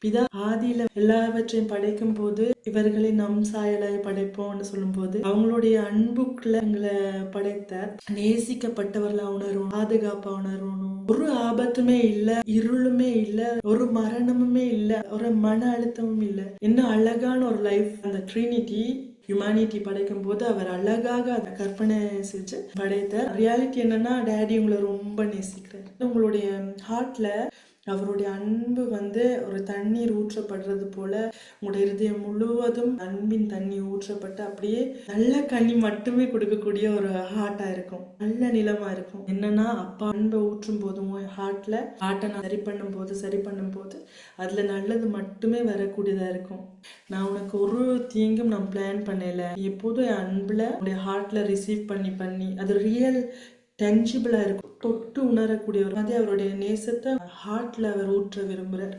பிதா ஆதியில எல்லாவற்றையும் படைக்கும் போது இவர்களை நம் சாயலாய் படைப்போம்னு சொல்லும் போது அவங்களுடைய அன்புக்குள்ள எங்களை படைத்தார். நேசிக்கப்பட்டவர்களா உணரும், பாதுகாப்பா உணரணும், ஒரு ஆபத்துமே இல்ல, இருளுமே இல்ல, ஒரு மரணமுமே இல்ல, ஒரு மன அழுத்தமும் இல்ல. என்ன அழகான ஒரு லைஃப். அந்த ட்ரினிட்டி ஹியூமனிட்டி படைக்கும் போது அவர் அழகாக அதை கற்பனை செஞ்சு படைத்த ரியாலிட்டி என்னன்னா, டேடி உங்களை ரொம்ப நேசிக்கிறார். உங்களுடைய ஹார்ட்ல அவருடைய அன்பு ஒரு தண்ணீர் ஊற்றப்படுறது போல உங்களுடைய இருதயம் முழுவதும் அன்பின் தண்ணி ஊற்றப்பட்டு அப்படியே நல்ல கனி மட்டுமே கொடுக்கக்கூடிய ஒரு ஹார்ட்டா இருக்கும், நல்ல நிலமா இருக்கும். என்னன்னா, அப்பா அன்பை ஊற்றும் போதும் ஹார்ட்ல ஹார்ட்டை நான் சரி பண்ணும் போது அதுல நல்லது மட்டுமே வரக்கூடியதா இருக்கும். நான் உனக்கு ஒரு தீங்கும் நான் பிளான் பண்ணல, எப்போதும் என் அன்புல உடைய ஹார்ட்ல ரிசீவ் பண்ணி அது ரியல் டென்ஜிபிளா இருக்கும், தொட்டு உணரக்கூடிய ஒரு மாதிரி அவருடைய நேசத்தை ஹார்ட்ல அவர் ஊற்ற விரும்புறார்.